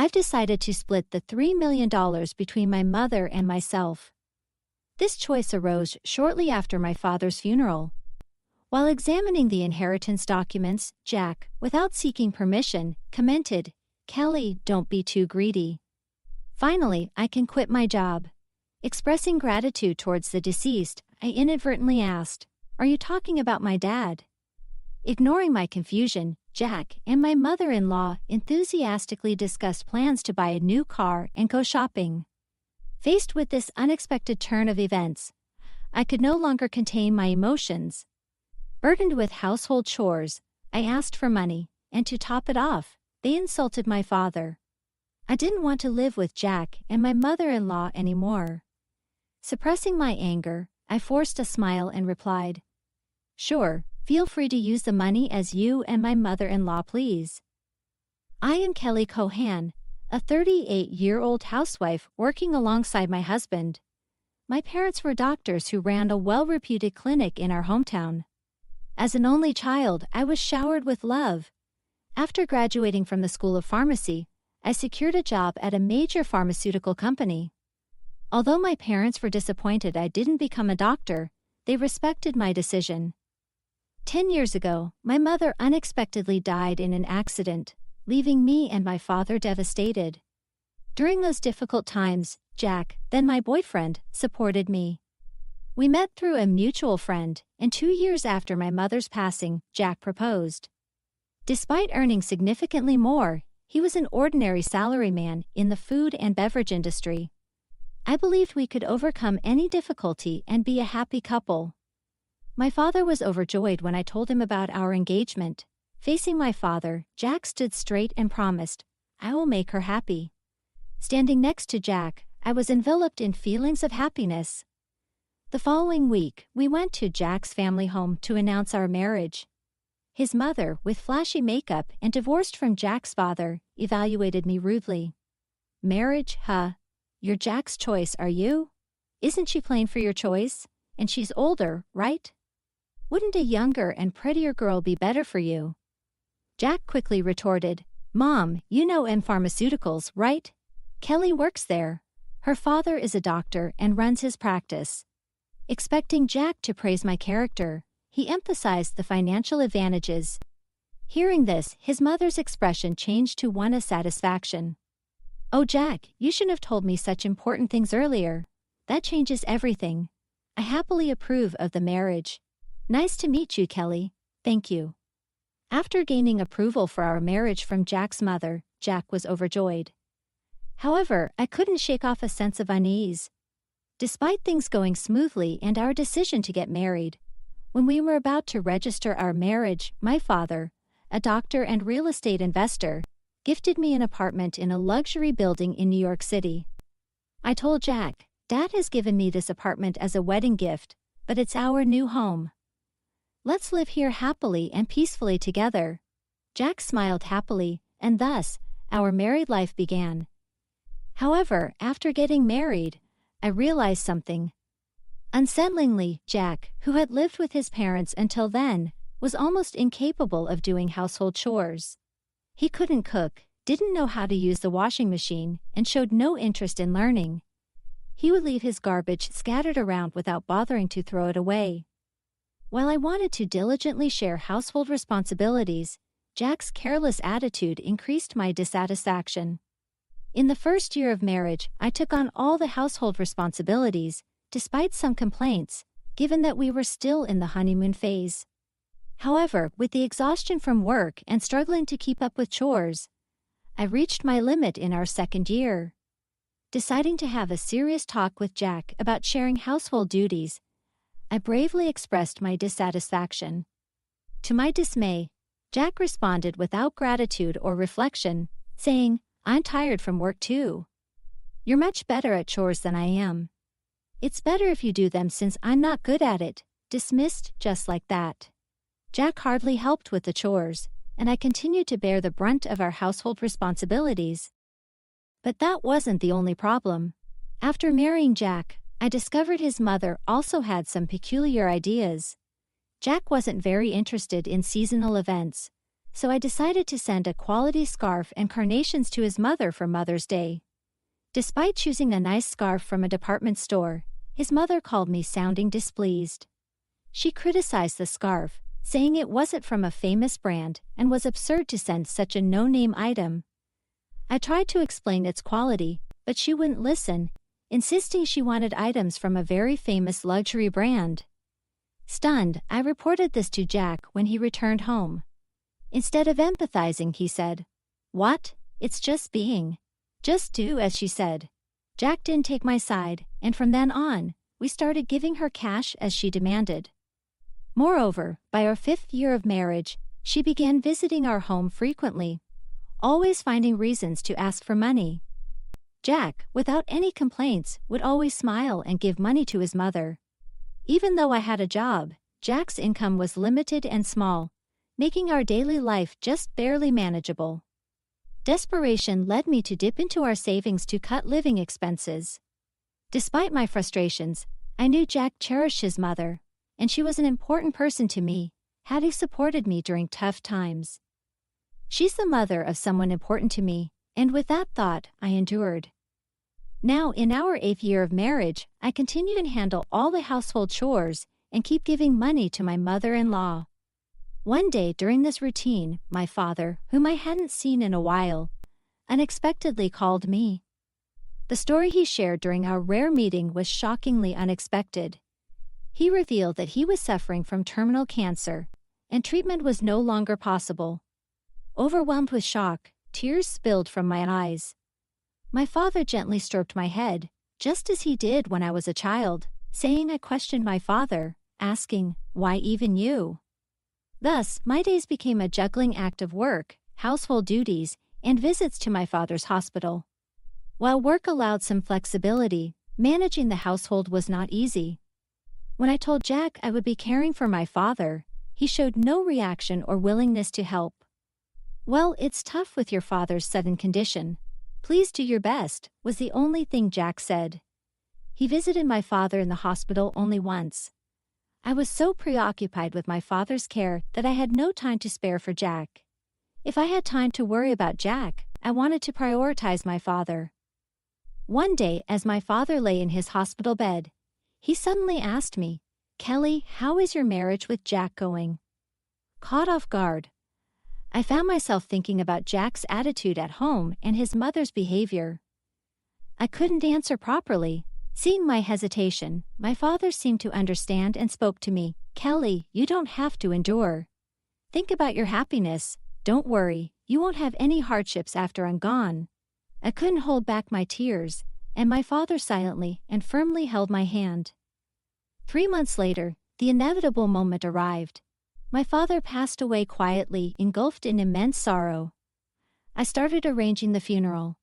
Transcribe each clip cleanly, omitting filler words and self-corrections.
I've decided to split the $3 million between my mother and myself. This choice arose shortly after my father's funeral. While examining the inheritance documents, Jack, without seeking permission, commented, "Kelly, don't be too greedy. Finally, I can quit my job." Expressing gratitude towards the deceased, I inadvertently asked, "Are you talking about my dad?" Ignoring my confusion, Jack and my mother-in-law enthusiastically discussed plans to buy a new car and go shopping. Faced with this unexpected turn of events, I could no longer contain my emotions. Burdened with household chores, I asked for money, and to top it off, they insulted my father. I didn't want to live with Jack and my mother-in-law anymore. Suppressing my anger, I forced a smile and replied, "Sure, feel free to use the money as you and my mother-in-law please." I am Kelly Cohan, a 38-year-old housewife working alongside my husband. My parents were doctors who ran a well-reputed clinic in our hometown. As an only child, I was showered with love. After graduating from the School of Pharmacy, I secured a job at a major pharmaceutical company. Although my parents were disappointed I didn't become a doctor, they respected my decision. 10 years ago, my mother unexpectedly died in an accident, leaving me and my father devastated. During those difficult times, Jack, then my boyfriend, supported me. We met through a mutual friend, and 2 years after my mother's passing, Jack proposed. Despite earning significantly more, he was an ordinary salaryman in the food and beverage industry. I believed we could overcome any difficulty and be a happy couple. My father was overjoyed when I told him about our engagement. Facing my father, Jack stood straight and promised, "I will make her happy." Standing next to Jack, I was enveloped in feelings of happiness. The following week, we went to Jack's family home to announce our marriage. His mother, with flashy makeup and divorced from Jack's father, evaluated me rudely. "Marriage, huh? You're Jack's choice, are you? Isn't she playing for your choice? And she's older, right? Wouldn't a younger and prettier girl be better for you?" Jack quickly retorted, "Mom, you know M Pharmaceuticals, right? Kelly works there. Her father is a doctor and runs his practice." Expecting Jack to praise my character, he emphasized the financial advantages. Hearing this, his mother's expression changed to one of satisfaction. "Oh Jack, you shouldn't have told me such important things earlier. That changes everything. I happily approve of the marriage. Nice to meet you, Kelly. Thank you." After gaining approval for our marriage from Jack's mother, Jack was overjoyed. However, I couldn't shake off a sense of unease. Despite things going smoothly and our decision to get married, when we were about to register our marriage, my father, a doctor and real estate investor, gifted me an apartment in a luxury building in New York City. I told Jack, "Dad has given me this apartment as a wedding gift, but it's our new home. Let's live here happily and peacefully together." Jack smiled happily, and thus, our married life began. However, after getting married, I realized something. Unsettlingly, Jack, who had lived with his parents until then, was almost incapable of doing household chores. He couldn't cook, didn't know how to use the washing machine, and showed no interest in learning. He would leave his garbage scattered around without bothering to throw it away. While I wanted to diligently share household responsibilities, Jack's careless attitude increased my dissatisfaction. In the first year of marriage, I took on all the household responsibilities, despite some complaints, given that we were still in the honeymoon phase. However, with the exhaustion from work and struggling to keep up with chores, I reached my limit in our second year. Deciding to have a serious talk with Jack about sharing household duties, I bravely expressed my dissatisfaction. To my dismay, Jack responded without gratitude or reflection, saying, "I'm tired from work too. You're much better at chores than I am. It's better if you do them since I'm not good at it." Dismissed just like that. Jack hardly helped with the chores, and I continued to bear the brunt of our household responsibilities. But that wasn't the only problem. After marrying Jack, I discovered his mother also had some peculiar ideas. Jack wasn't very interested in seasonal events, so I decided to send a quality scarf and carnations to his mother for Mother's Day. Despite choosing a nice scarf from a department store, his mother called me sounding displeased. She criticized the scarf, saying it wasn't from a famous brand and was absurd to send such a no-name item. I tried to explain its quality, but she wouldn't listen, insisting she wanted items from a very famous luxury brand. Stunned, I reported this to Jack when he returned home. Instead of empathizing, he said, "What? It's just being. Just do as she said." Jack didn't take my side, and from then on, we started giving her cash as she demanded. Moreover, by our 5th year of marriage, she began visiting our home frequently, always finding reasons to ask for money. Jack, without any complaints, would always smile and give money to his mother. Even though I had a job, Jack's income was limited and small, making our daily life just barely manageable. Desperation led me to dip into our savings to cut living expenses. Despite my frustrations, I knew Jack cherished his mother, and she was an important person to me, having supported me during tough times. She's the mother of someone important to me, and with that thought, I endured. Now, in our 8th year of marriage, I continue to handle all the household chores and keep giving money to my mother-in-law. One day during this routine, my father, whom I hadn't seen in a while, unexpectedly called me. The story he shared during our rare meeting was shockingly unexpected. He revealed that he was suffering from terminal cancer, and treatment was no longer possible. Overwhelmed with shock, tears spilled from my eyes. My father gently stroked my head, just as he did when I was a child, saying I questioned my father, asking, "Why even you?" Thus, my days became a juggling act of work, household duties, and visits to my father's hospital. While work allowed some flexibility, managing the household was not easy. When I told Jack I would be caring for my father, he showed no reaction or willingness to help. "Well, it's tough with your father's sudden condition. Please do your best," was the only thing Jack said. He visited my father in the hospital only once. I was so preoccupied with my father's care that I had no time to spare for Jack. If I had time to worry about Jack, I wanted to prioritize my father. One day, as my father lay in his hospital bed, he suddenly asked me, "Kelly, how is your marriage with Jack going?" Caught off guard, I found myself thinking about Jack's attitude at home and his mother's behavior. I couldn't answer properly. Seeing my hesitation, my father seemed to understand and spoke to me, "Kelly, you don't have to endure. Think about your happiness. Don't worry, you won't have any hardships after I'm gone." I couldn't hold back my tears, and my father silently and firmly held my hand. 3 months later, the inevitable moment arrived. My father passed away quietly, engulfed in immense sorrow. I started arranging the funeral.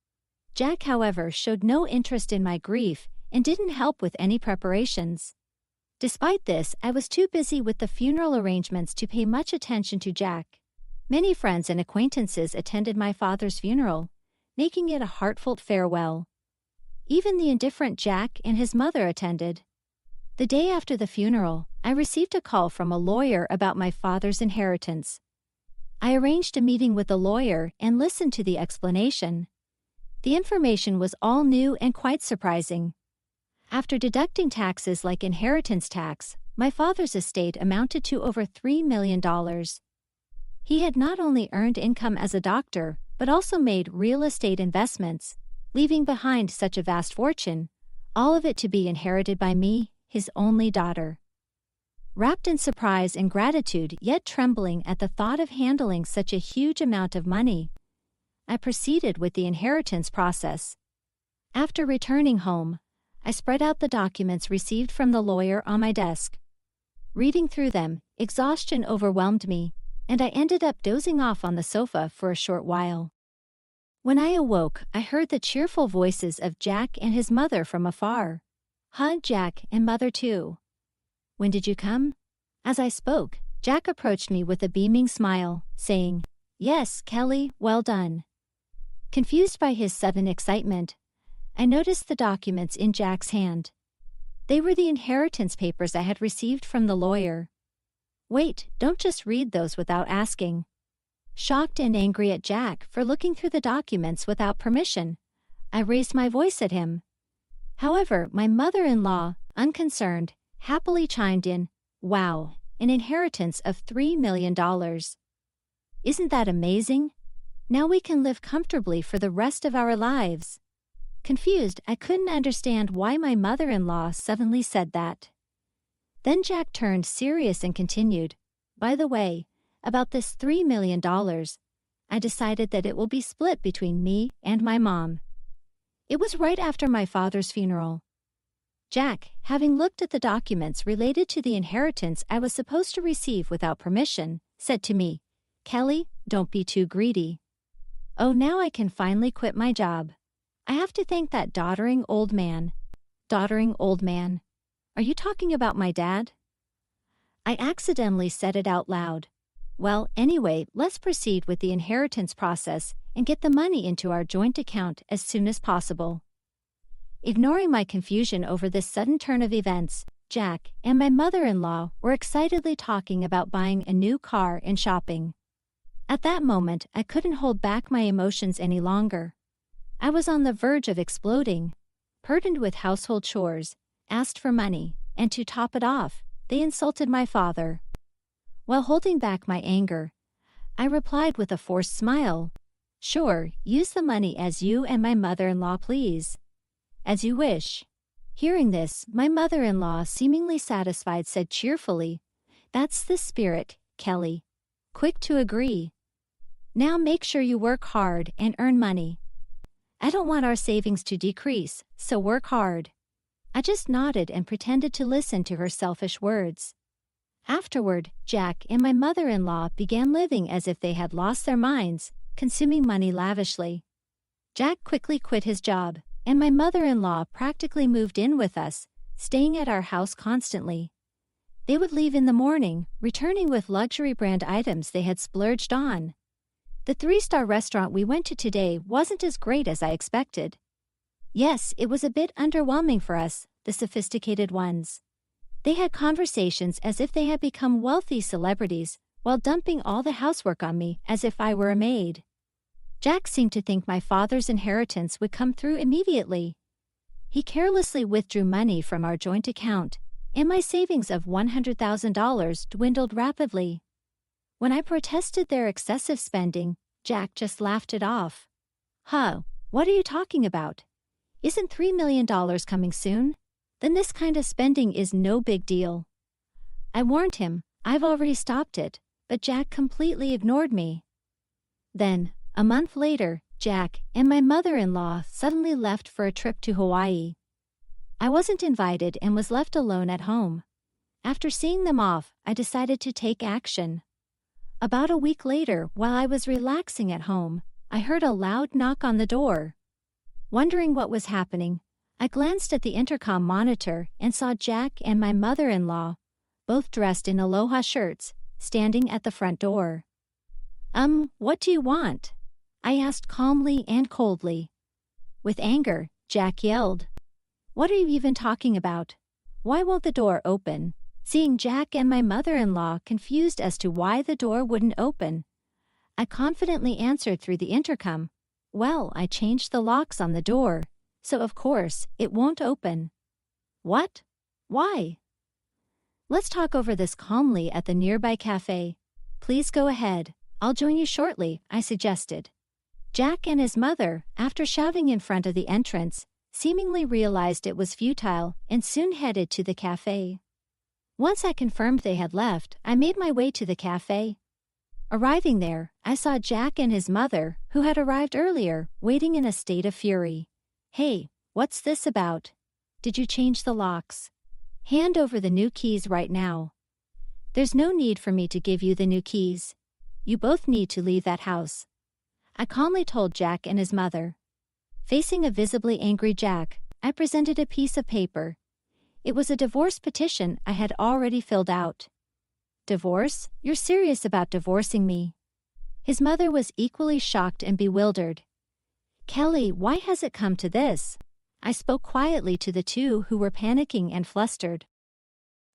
Jack, however, showed no interest in my grief and didn't help with any preparations. Despite this, I was too busy with the funeral arrangements to pay much attention to Jack. Many friends and acquaintances attended my father's funeral, making it a heartfelt farewell. Even the indifferent Jack and his mother attended. The day after the funeral, I received a call from a lawyer about my father's inheritance. I arranged a meeting with the lawyer and listened to the explanation. The information was all new and quite surprising. After deducting taxes like inheritance tax, my father's estate amounted to over $3 million. He had not only earned income as a doctor, but also made real estate investments, leaving behind such a vast fortune, all of it to be inherited by me, his only daughter. Wrapped in surprise and gratitude, yet trembling at the thought of handling such a huge amount of money, I proceeded with the inheritance process. After returning home, I spread out the documents received from the lawyer on my desk. Reading through them, exhaustion overwhelmed me, and I ended up dozing off on the sofa for a short while. When I awoke, I heard the cheerful voices of Jack and his mother from afar. "Huh, Jack, and mother too. When did you come?" As I spoke, Jack approached me with a beaming smile, saying, "Yes, Kelly, well done." Confused by his sudden excitement, I noticed the documents in Jack's hand. They were the inheritance papers I had received from the lawyer. "Wait, don't just read those without asking. Shocked and angry at Jack for looking through the documents without permission, I raised my voice at him. However, my mother-in-law, unconcerned, happily chimed in, "Wow, an inheritance of $3 million. Isn't that amazing? Now we can live comfortably for the rest of our lives." Confused, I couldn't understand why my mother-in-law suddenly said that. Then Jack turned serious and continued, "By the way, about this $3 million, I decided that it will be split between me and my mom." It was right after my father's funeral. Jack, having looked at the documents related to the inheritance I was supposed to receive without permission, said to me, "Kelly, don't be too greedy. Oh, now I can finally quit my job. I have to thank that doddering old man." Doddering old man? Are you talking about my dad? I accidentally said it out loud. Well, anyway, let's proceed with the inheritance process and get the money into our joint account as soon as possible. Ignoring my confusion over this sudden turn of events, Jack and my mother-in-law were excitedly talking about buying a new car and shopping. At that moment, I couldn't hold back my emotions any longer. I was on the verge of exploding. Burdened with household chores, asked for money, and to top it off, they insulted my father. While holding back my anger, I replied with a forced smile, "Sure, use the money as you and my mother-in-law please. As you wish." Hearing this, my mother-in-law, seemingly satisfied, said cheerfully, "That's the spirit, Kelly. Quick to agree. Now make sure you work hard and earn money. I don't want our savings to decrease, so work hard." I just nodded and pretended to listen to her selfish words. Afterward, Jack and my mother-in-law began living as if they had lost their minds, consuming money lavishly. Jack quickly quit his job, and my mother-in-law practically moved in with us, staying at our house constantly. They would leave in the morning, returning with luxury brand items they had splurged on. The 3-star restaurant we went to today wasn't as great as I expected. Yes, it was a bit underwhelming for us, the sophisticated ones. They had conversations as if they had become wealthy celebrities, while dumping all the housework on me as if I were a maid. Jack seemed to think my father's inheritance would come through immediately. He carelessly withdrew money from our joint account, and my savings of $100,000 dwindled rapidly. When I protested their excessive spending, Jack just laughed it off. "Huh, what are you talking about? Isn't $3 million coming soon? Then this kind of spending is no big deal." I warned him, I've already stopped it, but Jack completely ignored me. Then, a month later, Jack and my mother-in-law suddenly left for a trip to Hawaii. I wasn't invited and was left alone at home. After seeing them off, I decided to take action. About a week later, while I was relaxing at home, I heard a loud knock on the door. Wondering what was happening, I glanced at the intercom monitor and saw Jack and my mother-in-law, both dressed in aloha shirts, standing at the front door. What do you want?" I asked calmly and coldly. With anger, Jack yelled, "What are you even talking about? Why won't the door open?" Seeing Jack and my mother-in-law confused as to why the door wouldn't open, I confidently answered through the intercom, "Well, I changed the locks on the door, so of course it won't open." "What? Why?" "Let's talk over this calmly at the nearby cafe. Please go ahead. I'll join you shortly," I suggested. Jack and his mother, after shouting in front of the entrance, seemingly realized it was futile and soon headed to the cafe. Once I confirmed they had left, I made my way to the cafe. Arriving there, I saw Jack and his mother, who had arrived earlier, waiting in a state of fury. "Hey, what's this about? Did you change the locks? Hand over the new keys right now." "There's no need for me to give you the new keys. You both need to leave that house," I calmly told Jack and his mother. Facing a visibly angry Jack, I presented a piece of paper. It was a divorce petition I had already filled out. "Divorce? You're serious about divorcing me?" His mother was equally shocked and bewildered. "Kelly, why has it come to this?" I spoke quietly to the two who were panicking and flustered.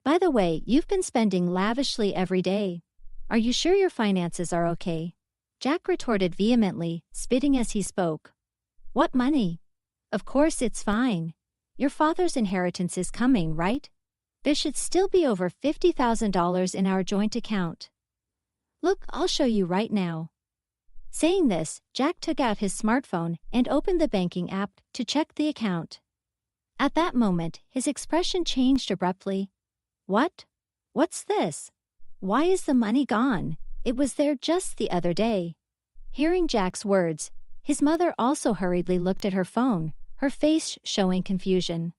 "By the way, you've been spending lavishly every day. Are you sure your finances are okay? Jack retorted vehemently, spitting as he spoke. What money? Of course it's fine. Your father's inheritance is coming, right? There should still be over $50,000 in our joint account. Look, I'll show you right now. Saying this, Jack took out his smartphone and opened the banking app to check the account. At that moment, his expression changed abruptly. What? What's this? Why is the money gone? It was there just the other day. Hearing Jack's words, his mother also hurriedly looked at her phone, her face showing confusion.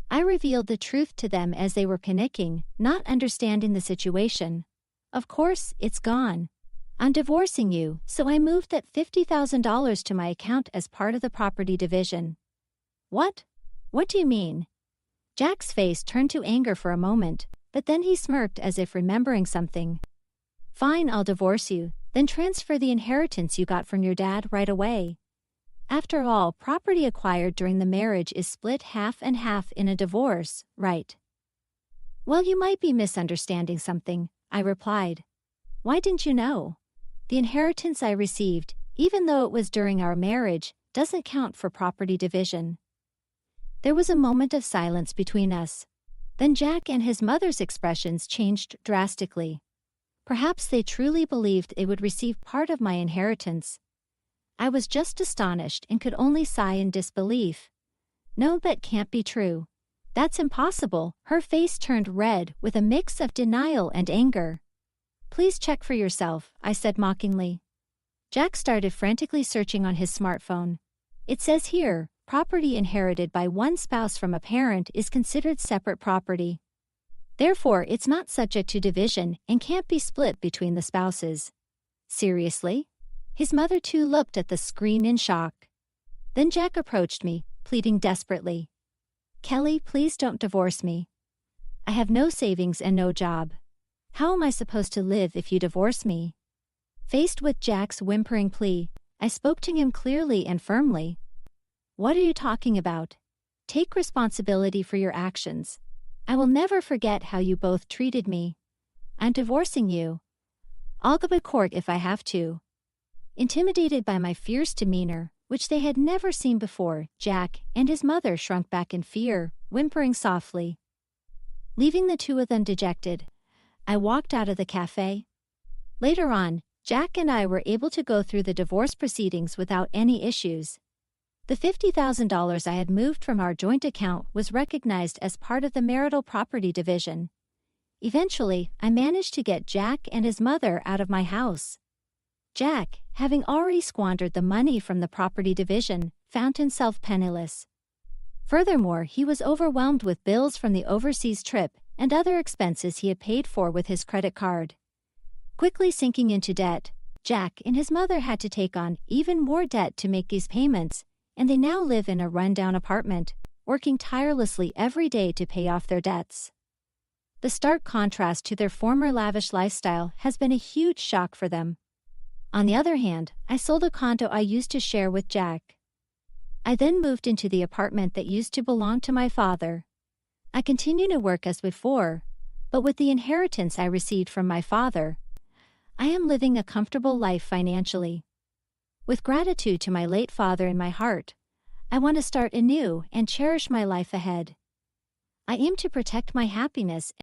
I revealed the truth to them as they were panicking, not understanding the situation. Of course, it's gone. I'm divorcing you, so I moved that $50,000 to my account as part of the property division. What? What do you mean? Jack's face turned to anger for a moment, but then he smirked as if remembering something. Fine, I'll divorce you, then transfer the inheritance you got from your dad right away. After all, property acquired during the marriage is split half and half in a divorce, right? Well, you might be misunderstanding something, I replied. Why didn't you know? The inheritance I received, even though it was during our marriage, doesn't count for property division. There was a moment of silence between us. Then Jack and his mother's expressions changed drastically. Perhaps they truly believed they would receive part of my inheritance. I was just astonished and could only sigh in disbelief. No, that can't be true. That's impossible. Her face turned red with a mix of denial and anger. Please check for yourself, I said mockingly. Jack started frantically searching on his smartphone. It says here, property inherited by one spouse from a parent is considered separate property. Therefore, it's not subject to division and can't be split between the spouses. Seriously? His mother too looked at the screen in shock. Then Jack approached me, pleading desperately. Kelly, please don't divorce me. I have no savings and no job. How am I supposed to live if you divorce me? Faced with Jack's whimpering plea, I spoke to him clearly and firmly. What are you talking about? Take responsibility for your actions. I will never forget how you both treated me. I'm divorcing you. I'll go to court if I have to. Intimidated by my fierce demeanor, which they had never seen before, Jack and his mother shrunk back in fear, whimpering softly. Leaving the two of them dejected, I walked out of the cafe. Later on, Jack and I were able to go through the divorce proceedings without any issues. The $50,000 I had moved from our joint account was recognized as part of the marital property division. Eventually, I managed to get Jack and his mother out of my house. Jack, having already squandered the money from the property division, found himself penniless. Furthermore, he was overwhelmed with bills from the overseas trip and other expenses he had paid for with his credit card. Quickly sinking into debt, Jack and his mother had to take on even more debt to make these payments, and they now live in a rundown apartment, working tirelessly every day to pay off their debts. The stark contrast to their former lavish lifestyle has been a huge shock for them. On the other hand, I sold a condo I used to share with Jack. I then moved into the apartment that used to belong to my father. I continue to work as before, but with the inheritance I received from my father, I am living a comfortable life financially. With gratitude to my late father in my heart, I want to start anew and cherish my life ahead. I aim to protect my happiness